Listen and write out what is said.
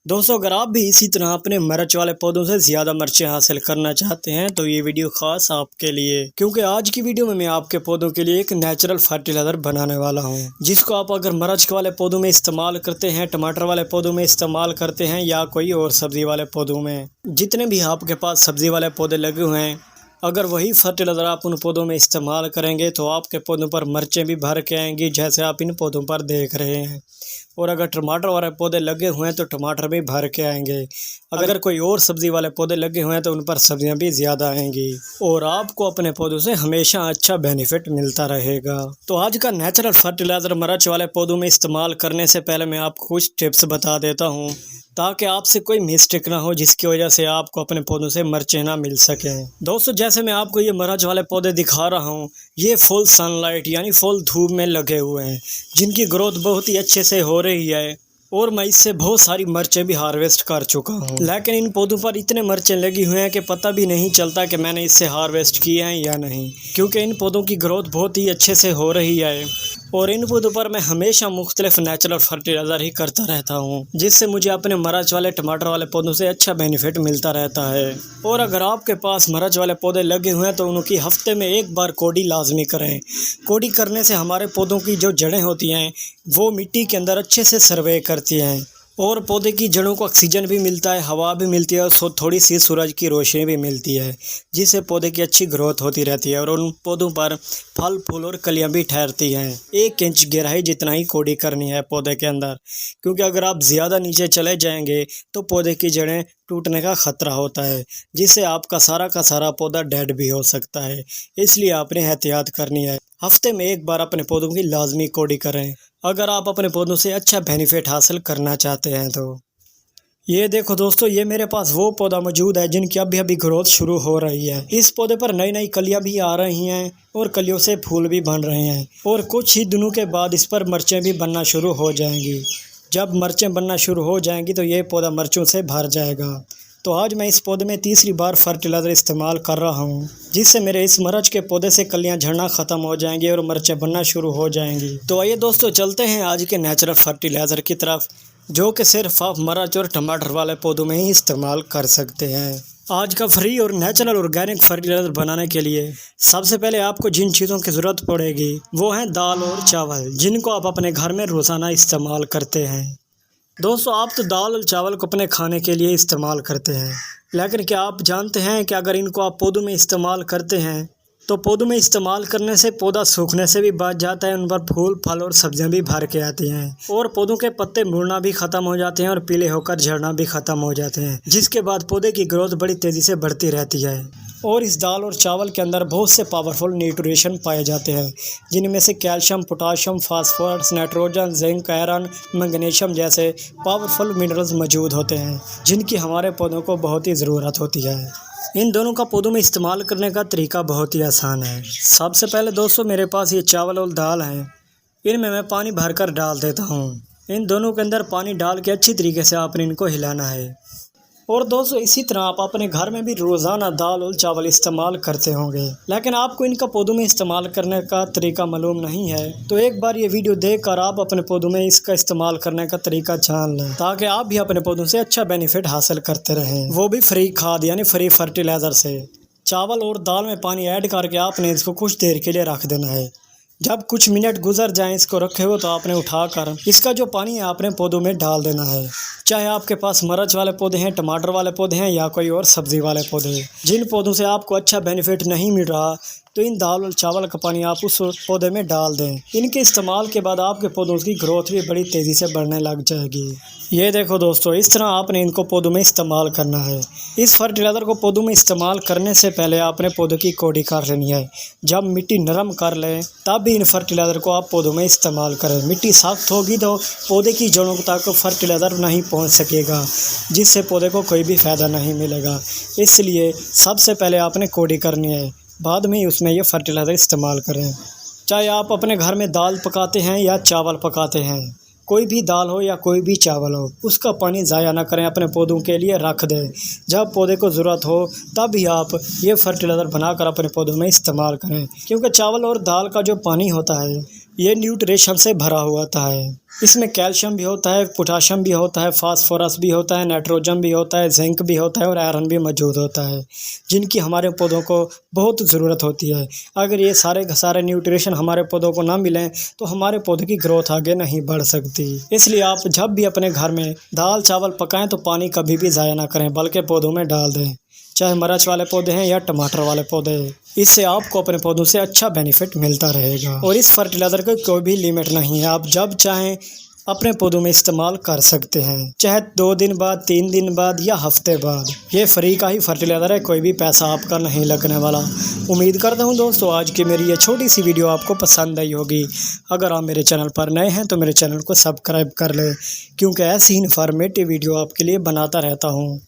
दोस्तों, अगर आप भी इसी तरह अपने मिर्च वाले पौधों से ज़्यादा मिर्चें हासिल करना चाहते हैं तो ये वीडियो खास आपके लिए, क्योंकि आज की वीडियो में मैं आपके पौधों के लिए एक नेचुरल फर्टिलाइज़र बनाने वाला हूं, जिसको आप अगर मिर्च वाले पौधों में इस्तेमाल करते हैं, टमाटर वाले पौधों में इस्तेमाल करते हैं या कोई और सब्ज़ी वाले पौधों में, जितने भी आपके पास सब्ज़ी वाले पौधे लगे हुए हैं, अगर वही फर्टिलाइज़र आप उन पौधों में इस्तेमाल करेंगे तो आपके पौधों पर मिर्चें भी भर के आएंगी, जैसे आप इन पौधों पर देख रहे हैं। और अगर टमाटर वाले पौधे लगे हुए हैं तो टमाटर भी भर के आएंगे। अगर कोई और सब्ज़ी वाले पौधे लगे हुए हैं तो उन पर सब्जियां भी ज़्यादा आएंगी और आपको अपने पौधों से हमेशा अच्छा बेनिफिट मिलता रहेगा। तो आज का नेचुरल फर्टिलाइज़र मिर्च वाले पौधों में इस्तेमाल करने से पहले मैं आपको कुछ टिप्स बता देता हूँ, ताकि आपसे कोई मिस्टेक ना हो जिसकी वजह से आपको अपने पौधों से मिर्चें ना मिल सकें। दोस्तों, जैसे मैं आपको ये मिर्च वाले पौधे दिखा रहा हूँ, ये फुल सनलाइट यानी फुल धूप में लगे हुए हैं, जिनकी ग्रोथ बहुत ही अच्छे से हो रही है और मैं इससे बहुत सारी मिर्चें भी हार्वेस्ट कर चुका हूँ। लेकिन इन पौधों पर इतने मिर्चें लगी हुई हैं कि पता भी नहीं चलता कि मैंने इससे हार्वेस्ट किए हैं या नहीं, क्योंकि इन पौधों की ग्रोथ बहुत ही अच्छे से हो रही है और इन पौधों पर मैं हमेशा मुख्तलिफ नेचुरल फर्टिलाइज़र ही करता रहता हूँ, जिससे मुझे अपने मिर्च वाले टमाटर वाले पौधों से अच्छा बेनिफिट मिलता रहता है। और अगर आपके पास मिर्च वाले पौधे लगे हुए हैं तो उनकी हफ्ते में एक बार कोड़ी लाजमी करें। कोड़ी करने से हमारे पौधों की जो जड़ें होती हैं वो मिट्टी के अंदर अच्छे से सर्वे करती हैं और पौधे की जड़ों को ऑक्सीजन भी मिलता है, हवा भी मिलती है और थोड़ी सी सूरज की रोशनी भी मिलती है, जिससे पौधे की अच्छी ग्रोथ होती रहती है और उन पौधों पर फल फूल और कलियां भी ठहरती हैं। 1 इंच गहराई जितना ही कोड़ी करनी है पौधे के अंदर, क्योंकि अगर आप ज़्यादा नीचे चले जाएंगे तो पौधे की जड़ें टूटने का ख़तरा होता है, जिससे आपका सारा का सारा पौधा डेड भी हो सकता है। इसलिए आपने एहतियात करनी है। हफ्ते में एक बार अपने पौधों की लाजमी कोड़ी करें अगर आप अपने पौधों से अच्छा बेनिफिट हासिल करना चाहते हैं तो। ये देखो दोस्तों, ये मेरे पास वो पौधा मौजूद है जिनकी अभी अभी ग्रोथ शुरू हो रही है। इस पौधे पर नई नई कलियां भी आ रही हैं और कलियों से फूल भी बन रहे हैं और कुछ ही दिनों के बाद इस पर मिर्चें भी बनना शुरू हो जाएंगी। जब मिर्चें बनना शुरू हो जाएंगी तो ये पौधा मिर्चों से भर जाएगा। तो आज मैं इस पौधे में तीसरी बार फर्टिलाइज़र इस्तेमाल कर रहा हूँ, जिससे मेरे इस मिर्च के पौधे से कलियां झड़ना ख़त्म हो जाएंगी और मिर्चें बनना शुरू हो जाएंगी। तो आइए दोस्तों, चलते हैं आज के नेचुरल फर्टिलाइज़र की तरफ, जो कि सिर्फ आप मिर्च और टमाटर वाले पौधों में ही इस्तेमाल कर सकते हैं। आज का फ्री और नेचुरल ऑर्गेनिक फर्टिलाइज़र बनाने के लिए सबसे पहले आपको जिन चीज़ों की ज़रूरत पड़ेगी वो हैं दाल और चावल, जिनको आप अपने घर में रोज़ाना इस्तेमाल करते हैं। दोस्तों, आप तो दाल और चावल को अपने खाने के लिए इस्तेमाल करते हैं, लेकिन क्या आप जानते हैं कि अगर इनको आप पौधों में इस्तेमाल करते हैं तो पौधों में इस्तेमाल करने से पौधा सूखने से भी बच जाता है, उन पर फूल फल और सब्जियां भी भर के आती हैं और पौधों के पत्ते मुड़ना भी ख़त्म हो जाते हैं और पीले होकर झड़ना भी ख़त्म हो जाते हैं, जिसके बाद पौधे की ग्रोथ बड़ी तेज़ी से बढ़ती रहती है। और इस दाल और चावल के अंदर बहुत से पावरफुल न्यूट्रिशन पाए जाते हैं, जिनमें से calcium, potassium, phosphorus, nitrogen, zinc, iron, magnesium जैसे पावरफुल मिनरल्स मौजूद होते हैं, जिनकी हमारे पौधों को बहुत ही ज़रूरत होती है। इन दोनों का पौधों में इस्तेमाल करने का तरीका बहुत ही आसान है। सबसे पहले दोस्तों, मेरे पास ये चावल और दाल हैं, इनमें मैं पानी भरकर डाल देता हूँ। इन दोनों के अंदर पानी डाल के अच्छी तरीके से आपने इनको हिलाना है। और दोस्तों, इसी तरह आप अपने घर में भी रोज़ाना दाल और चावल इस्तेमाल करते होंगे, लेकिन आपको इनका पौधों में इस्तेमाल करने का तरीका मालूम नहीं है, तो एक बार ये वीडियो देखकर आप अपने पौधों में इसका इस्तेमाल करने का तरीका जान लें, ताकि आप भी अपने पौधों से अच्छा बेनिफिट हासिल करते रहें, वो भी फ्री खाद यानी फ्री फर्टिलाइज़र से। चावल और दाल में पानी ऐड करके आपने इसको कुछ देर के लिए रख देना है। जब कुछ मिनट गुजर जाएं इसको रखे हुए तो आपने उठाकर इसका जो पानी है आपने पौधों में डाल देना है। चाहे आपके पास मिर्च वाले पौधे हैं, टमाटर वाले पौधे हैं या कोई और सब्ज़ी वाले पौधे हैं, जिन पौधों से आपको अच्छा बेनिफिट नहीं मिल रहा तो इन दाल और चावल का पानी आप उस पौधे में डाल दें। इनके इस्तेमाल के बाद आपके पौधों की ग्रोथ भी बड़ी तेज़ी से बढ़ने लग जाएगी। ये देखो दोस्तों, इस तरह आपने इनको पौधों में इस्तेमाल करना है। इस फर्टिलाइज़र को पौधों में इस्तेमाल करने से पहले आपने पौधों की कोड़ी कर लेनी है। जब मिट्टी नरम कर लें तब भी इन फर्टिलाइज़र को आप पौधों में इस्तेमाल करें। मिट्टी सख्त होगी तो पौधे की जड़ों तक फर्टिलाइज़र नहीं पहुंच सकेगा, जिससे पौधे को कोई भी फ़ायदा नहीं मिलेगा। इसलिए सबसे पहले आपने कोड़ी करनी है, बाद में ही उसमें ये फर्टिलाइज़र इस्तेमाल करें। चाहे आप अपने घर में दाल पकाते हैं या चावल पकाते हैं, कोई भी दाल हो या कोई भी चावल हो, उसका पानी ज़ाया ना करें, अपने पौधों के लिए रख दें। जब पौधे को ज़रूरत हो तब ही आप ये फर्टिलाइज़र बनाकर अपने पौधों में इस्तेमाल करें, क्योंकि चावल और दाल का जो पानी होता है ये न्यूट्रिशन से भरा हुआ होता है। इसमें कैल्शियम भी होता है, पोटाशियम भी होता है, फास्फोरस भी होता है, नाइट्रोजन भी होता है, जिंक भी होता है और आयरन भी मौजूद होता है, जिनकी हमारे पौधों को बहुत ज़रूरत होती है। अगर ये सारे के सारे न्यूट्रिशन हमारे पौधों को ना मिलें तो हमारे पौधे की ग्रोथ आगे नहीं बढ़ सकती। इसलिए आप जब भी अपने घर में दाल चावल पकाएं तो पानी कभी भी ज़ाया ना करें, बल्कि पौधों में डाल दें, चाहे मिर्च वाले पौधे हैं या टमाटर वाले पौधे। इससे आपको अपने पौधों से अच्छा बेनिफिट मिलता रहेगा। और इस फर्टिलाइज़र का कोई भी लिमिट नहीं है, आप जब चाहें अपने पौधों में इस्तेमाल कर सकते हैं, चाहे 2 दिन बाद, 3 दिन बाद या हफ्ते बाद। ये फ्री का ही फर्टिलाइज़र है, कोई भी पैसा आपका नहीं लगने वाला। उम्मीद करता हूँ दोस्तों आज की मेरी ये छोटी सी वीडियो आपको पसंद आई होगी। अगर आप मेरे चैनल पर नए हैं तो मेरे चैनल को सब्सक्राइब कर लें, क्योंकि ऐसी ही इन्फॉर्मेटिव वीडियो आपके लिए बनाता रहता हूँ।